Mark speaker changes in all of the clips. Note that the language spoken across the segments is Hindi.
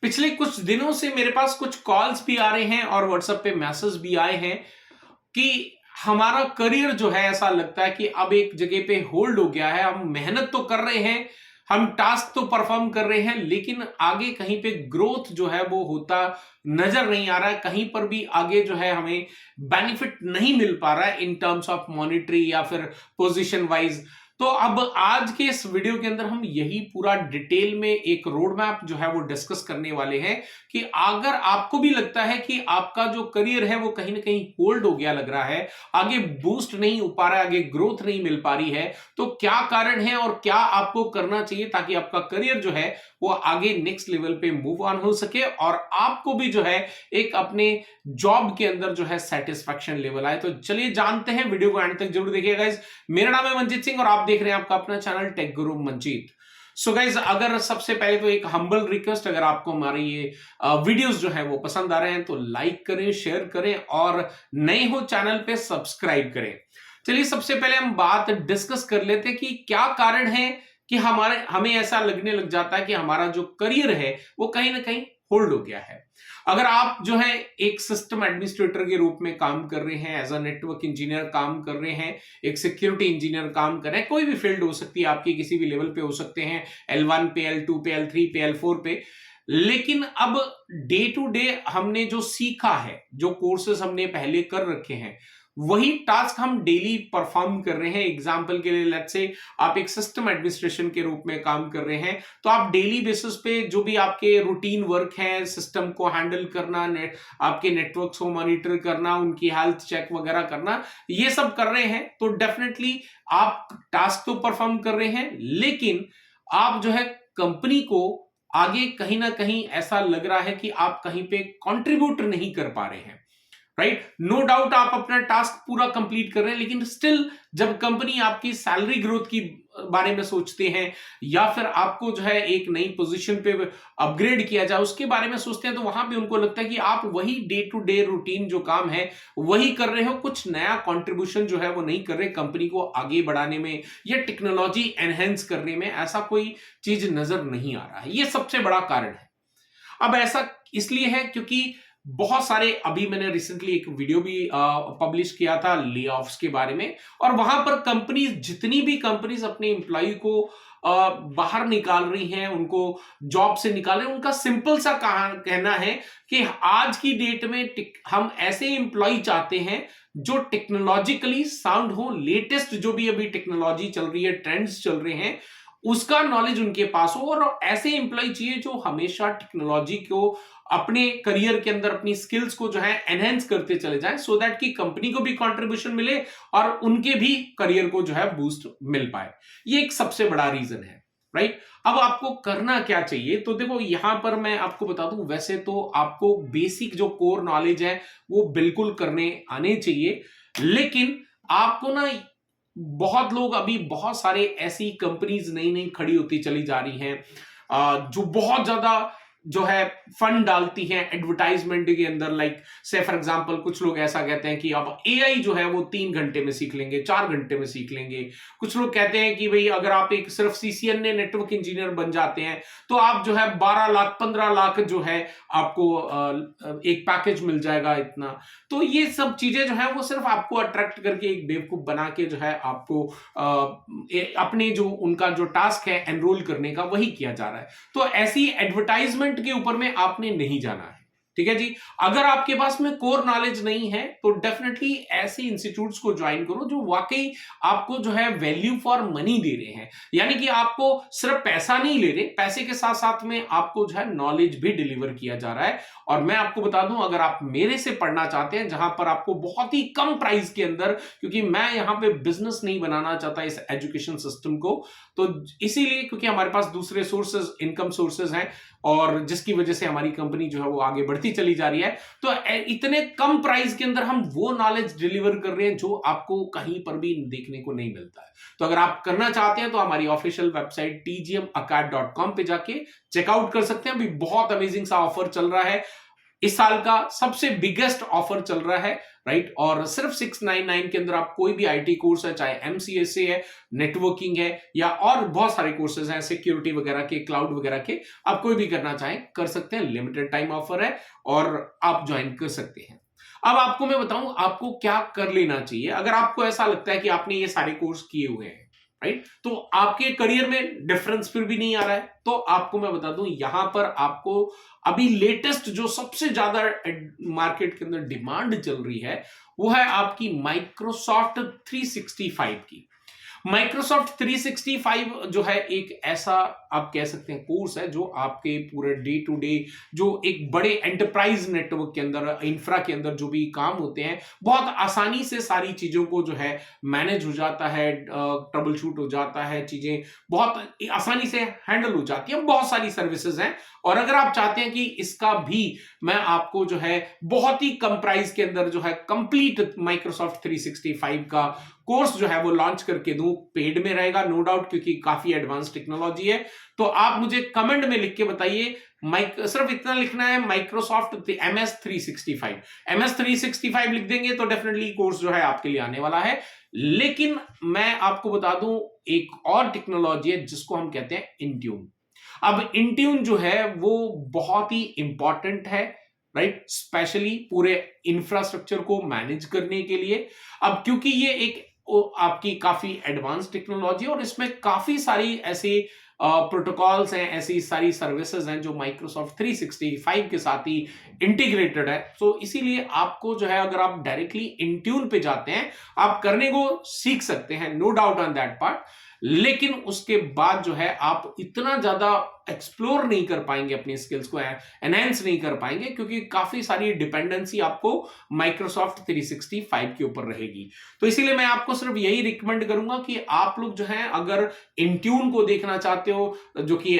Speaker 1: पिछले कुछ दिनों से मेरे पास कुछ कॉल्स भी आ रहे हैं और व्हाट्सएप पे मैसेज भी आए हैं कि हमारा करियर जो है ऐसा लगता है कि अब एक जगह पे होल्ड हो गया है। हम मेहनत तो कर रहे हैं, हम टास्क तो परफॉर्म कर रहे हैं, लेकिन आगे कहीं पे ग्रोथ जो है वो होता नजर नहीं आ रहा है। कहीं पर भी आगे जो है हमें बेनिफिट नहीं मिल पा रहा है इन टर्म्स ऑफ मॉनिटरी या फिर पोजीशन वाइज। तो अब आज के इस वीडियो के अंदर हम यही पूरा डिटेल में एक रोड मैप जो है वो डिस्कस करने वाले हैं कि अगर आपको भी लगता है कि आपका जो करियर है वो कहीं ना कहीं होल्ड हो गया लग रहा है, आगे बूस्ट नहीं हो पा रहा है, आगे ग्रोथ नहीं मिल पा रही है, तो क्या कारण है और क्या आपको करना चाहिए ताकि आपका करियर जो है वो आगे नेक्स्ट लेवल पे मूव ऑन हो सके और आपको भी जो है एक अपने जॉब के अंदर जो है सेटिस्फैक्शन लेवल आए। तो चलिए जानते हैं, वीडियो को एंड तक जरूर देखिएगा गाइस। मेरा नाम है मंजीत सिंह और आप देख रहे हैं आपका अपना चैनल टेक गुरु मंजीत। सो गाइज, अगर सबसे पहले तो एक हम्बल रिक्वेस्ट, अगर आपको हमारे ये वीडियोस जो है वो पसंद आ रहे हैं तो लाइक करें, शेयर करें और नए हो चैनल पे सब्सक्राइब करें। चलिए सबसे पहले हम बात डिस्कस कर लेते हैं कि क्या कारण है कि हमें ऐसा लगने लग जाता है कि हमारा जो करियर है वो कहीं ना कहीं होल्ड हो गया है। अगर आप जो है एक सिस्टम एडमिनिस्ट्रेटर के रूप में काम कर रहे हैं, एज अ नेटवर्क इंजीनियर काम कर रहे हैं, एक सिक्योरिटी इंजीनियर काम कर रहे हैं, कोई भी फील्ड हो सकती है आपकी, किसी भी लेवल पे हो सकते हैं, L1 पे, L2 पे, L3 पे, L4 पे, लेकिन अब डे टू डे हमने जो सीखा है, जो कोर्सेज हमने पहले कर रखे हैं, वही टास्क हम डेली परफॉर्म कर रहे हैं। एग्जाम्पल के लिए लेट्स से आप एक सिस्टम एडमिनिस्ट्रेशन के रूप में काम कर रहे हैं, तो आप डेली बेसिस पे जो भी आपके रूटीन वर्क है, सिस्टम को हैंडल करना, आपके नेटवर्क्स को मॉनिटर करना, उनकी हेल्थ चेक वगैरह करना, ये सब कर रहे हैं, तो डेफिनेटली आप टास्क तो परफॉर्म कर रहे हैं, लेकिन आप जो है कंपनी को आगे कहीं ना कहीं ऐसा लग रहा है कि आप कहीं पे कंट्रीब्यूट नहीं कर पा रहे हैं। राइट, नो डाउट आप अपना टास्क पूरा कंप्लीट कर रहे हैं, लेकिन स्टिल जब कंपनी आपकी सैलरी ग्रोथ की बारे में सोचते हैं या फिर आपको जो है एक नई पोजीशन पे अपग्रेड किया जाए उसके बारे में सोचते हैं, तो वहां पे उनको लगता है कि आप वही डे टू डे रूटीन जो काम है वही कर रहे हो, कुछ नया कंट्रीब्यूशन जो है वो नहीं कर रहे कंपनी को आगे बढ़ाने में या टेक्नोलॉजी एनहेंस करने में, ऐसा कोई चीज नजर नहीं आ रहा है। ये सबसे बड़ा कारण है। अब ऐसा इसलिए है क्योंकि बहुत सारे, अभी मैंने रिसेंटली एक वीडियो भी पब्लिश किया था ले ऑफ्स के बारे में, और वहां पर कंपनीज, जितनी भी कंपनीज अपने एम्प्लॉय को बाहर निकाल रही हैं, उनको जॉब से निकाल रहे हैं, उनका सिंपल सा कहना है कि आज की डेट में हम ऐसे एम्प्लॉय चाहते हैं जो टेक्नोलॉजिकली साउंड हो, लेटेस्ट जो भी अभी टेक्नोलॉजी चल रही है, ट्रेंड्स चल रहे हैं, उसका नॉलेज उनके पास हो, और ऐसे एम्प्लॉय चाहिए जो हमेशा टेक्नोलॉजी को अपने करियर के अंदर अपनी स्किल्स को जो है एनहेंस करते चले जाएं, सो दैट कि कंपनी को भी कंट्रीब्यूशन मिले और उनके भी करियर को जो है बूस्ट मिल पाए। ये एक सबसे बड़ा रीजन है। राइट, अब आपको करना क्या चाहिए, तो देखो यहां पर मैं आपको बता दूं, वैसे तो आपको बेसिक जो कोर नॉलेज है वो बिल्कुल करने आने चाहिए, लेकिन आपको ना, बहुत लोग अभी, बहुत सारे ऐसी कंपनीज नई नई खड़ी होती चली जा रही हैं जो बहुत ज्यादा जो है फंड डालती हैं एडवर्टाइजमेंट के अंदर। लाइक से फॉर एग्जांपल कुछ लोग ऐसा कहते हैं कि अब एआई जो है वो 3 घंटे में सीख लेंगे, 4 घंटे में सीख लेंगे। कुछ लोग कहते हैं कि भाई अगर आप एक सिर्फ सीसीएनए नेटवर्क इंजीनियर बन जाते हैं तो आप जो है 12 लाख 15 लाख जो है आपको एक पैकेज मिल जाएगा इतना। तो ये सब चीजें जो है वो सिर्फ आपको अट्रैक्ट करके, एक बेवकूफ बना के जो है आपको अपने जो उनका जो टास्क है एनरोल करने का, वही किया जा रहा है। तो ऐसी एडवर्टाइजमेंट के ऊपर में आपने नहीं जाना है। ठीक है जी, अगर आपके पास में कोर नॉलेज नहीं है तो डेफिनेटली ऐसे इंस्टीट्यूट्स को ज्वाइन करो जो वाकई आपको जो है वैल्यू फॉर मनी दे रहे हैं, यानी कि आपको सिर्फ पैसा नहीं ले रहे, पैसे के साथ साथ में आपको जो है नॉलेज भी डिलीवर किया जा रहा है। और मैं आपको बता दूं, अगर आप मेरे से पढ़ना चाहते हैं जहां पर आपको बहुत ही कम प्राइस के अंदर, क्योंकि मैं यहां पे बिजनेस नहीं बनाना चाहता इस एजुकेशन सिस्टम को, तो इसीलिए क्योंकि हमारे पास दूसरे सोर्सेज, इनकम सोर्सेज हैं, और जिसकी वजह से हमारी कंपनी जो है वो आगे बढ़ती चली जा रही है, तो इतने कम प्राइस के अंदर हम वो नॉलेज डिलीवर कर रहे हैं जो आपको कहीं पर भी देखने को नहीं मिलता है। तो अगर आप करना चाहते हैं तो हमारी ऑफिशियल वेबसाइट tgmacad.com पे जाके चेकआउट कर सकते हैं। अभी बहुत अमेजिंग सा ऑफर चल रहा है। इस साल का सबसे बिगेस्ट ऑफर चल रहा है, राइट। और सिर्फ 699 के अंदर आप कोई भी आईटी कोर्स है, चाहे एमसीएसए है, नेटवर्किंग है, या और बहुत सारे कोर्सेज हैं सिक्योरिटी वगैरह के, क्लाउड वगैरह के, आप कोई भी करना चाहें कर सकते हैं। लिमिटेड टाइम ऑफर है और आप ज्वाइन कर सकते हैं। अब आपको मैं बताऊं आपको क्या कर लेना चाहिए अगर आपको ऐसा लगता है कि आपने ये सारे कोर्स किए हुए हैं, राइट, तो आपके करियर में डिफरेंस फिर भी नहीं आ रहा है, तो आपको मैं बता दूं यहां पर आपको अभी लेटेस्ट जो सबसे ज्यादा मार्केट के अंदर डिमांड चल रही है वो है आपकी माइक्रोसॉफ्ट 365 की। माइक्रोसॉफ्ट 365 जो है एक ऐसा आप कह सकते हैं कोर्स है जो आपके पूरे डे टू डे जो एक बड़े एंटरप्राइज नेटवर्क के अंदर, इंफ्रा के अंदर जो भी काम होते हैं, बहुत आसानी से सारी चीजों को जो है मैनेज हो जाता है, ट्रबल शूट हो जाता है, चीजें बहुत आसानी से हैंडल हो जाती है। बहुत सारी सर्विसेज हैं और अगर आप चाहते हैं कि इसका भी मैं आपको जो है बहुत ही कम प्राइस के अंदर जो है कंप्लीट माइक्रोसॉफ्ट 365 का कोर्स जो है वो लॉन्च करके दूं, पेड में रहेगा नो डाउट, क्योंकि काफी एडवांस टेक्नोलॉजी है, तो आप मुझे कमेंट में लिख के बताइए। सिर्फ इतना लिखना है माइक्रोसॉफ्ट MS 365, MS 365 लिख देंगे तो डेफिनेटली कोर्स जो है आपके लिए आने वाला है। लेकिन मैं आपको बता दूं एक और टेक्नोलॉजी है जिसको हम कहते हैं इंट्यून। अब इंट्यून जो है वो बहुत ही इंपॉर्टेंट है, राइट, स्पेशली पूरे इंफ्रास्ट्रक्चर को मैनेज करने के लिए। अब क्योंकि ये एक आपकी काफी एडवांस टेक्नोलॉजी और इसमें काफी सारी ऐसी प्रोटोकॉल्स हैं, ऐसी सारी सर्विसेज हैं जो माइक्रोसॉफ्ट 365 के साथ ही इंटीग्रेटेड है। तो इसीलिए आपको जो है अगर आप डायरेक्टली इंट्यून पे जाते हैं आप करने को सीख सकते हैं, no doubt on that part, लेकिन उसके बाद जो है आप इतना ज्यादा एक्सप्लोर नहीं कर पाएंगे, अपनी स्किल्स को एनहेंस नहीं कर पाएंगे, क्योंकि काफी सारी डिपेंडेंसी आपको माइक्रोसॉफ्ट 365 के ऊपर रहेगी। तो इसीलिए मैं आपको सिर्फ यही रिकमेंड करूंगा कि आप लोग जो है अगर इंट्यून को देखना चाहते हो, जो कि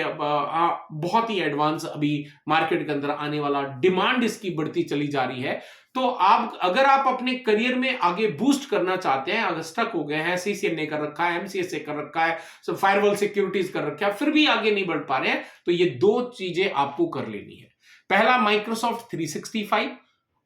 Speaker 1: बहुत ही एडवांस अभी मार्केट के अंदर आने वाला, डिमांड इसकी बढ़ती चली जा रही है, तो आप अगर आप अपने करियर में आगे बूस्ट करना चाहते हैं, अगर स्टक हो गए हैं, सीसीएनए कर रखा है, एमसीएसए कर रखा है, फायरवॉल सिक्योरिटीज कर रखा है, फिर भी आगे नहीं बढ़ पा रहे हैं, तो ये दो चीजें आपको कर लेनी है। पहला माइक्रोसॉफ्ट 365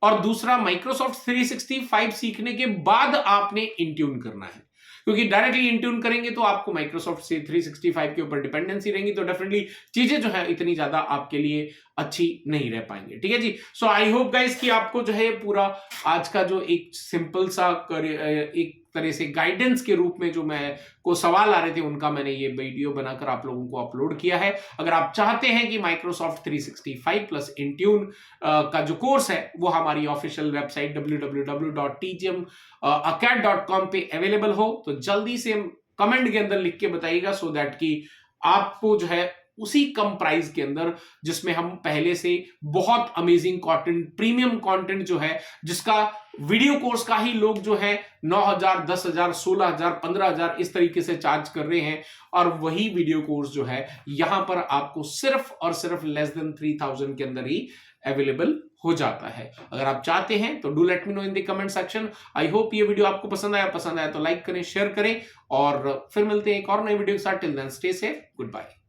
Speaker 1: और दूसरा माइक्रोसॉफ्ट 365 सीखने के बाद आपने इंट्यून करना है, क्योंकि डायरेक्टली इंट्यून करेंगे तो आपको माइक्रोसॉफ्ट से 365 के ऊपर डिपेंडेंसी रहेंगी, तो डेफिनेटली चीजें जो है इतनी ज्यादा आपके लिए अच्छी नहीं रह पाएंगे। ठीक है जी। सो आई होप गाइस कि आपको जो है पूरा आज का जो एक सिंपल सा एक तरह से गाइडेंस के रूप में जो मैं को सवाल आ रहे थे उनका मैंने ये वीडियो बनाकर आप लोगों को अपलोड किया है। अगर आप चाहते हैं कि माइक्रोसॉफ्ट 365 प्लस इंट्यून का जो कोर्स है वो हमारी ऑफिशियल वेबसाइट www.tgmacad.com पे अवेलेबल हो, तो जल्दी से कमेंट के अंदर लिख के बताइएगा, सो दैट कि आपको जो है उसी कम प्राइस के अंदर, जिसमें हम पहले से बहुत अमेजिंग कंटेंट, प्रीमियम कंटेंट जो है, जिसका वीडियो कोर्स का ही लोग जो है 9,000, 10,000, 16,000, 15,000 इस तरीके से चार्ज कर रहे हैं, और वही वीडियो कोर्स जो है यहां पर आपको सिर्फ और सिर्फ लेस देन 3,000 के अंदर ही अवेलेबल हो जाता है। अगर आप चाहते हैं तो do let me know in the comment section. I hope ये वीडियो आपको पसंद आया तो लाइक करें, शेयर करें, और फिर मिलते हैं एक और नई वीडियो के साथ। Till then stay safe, good bye.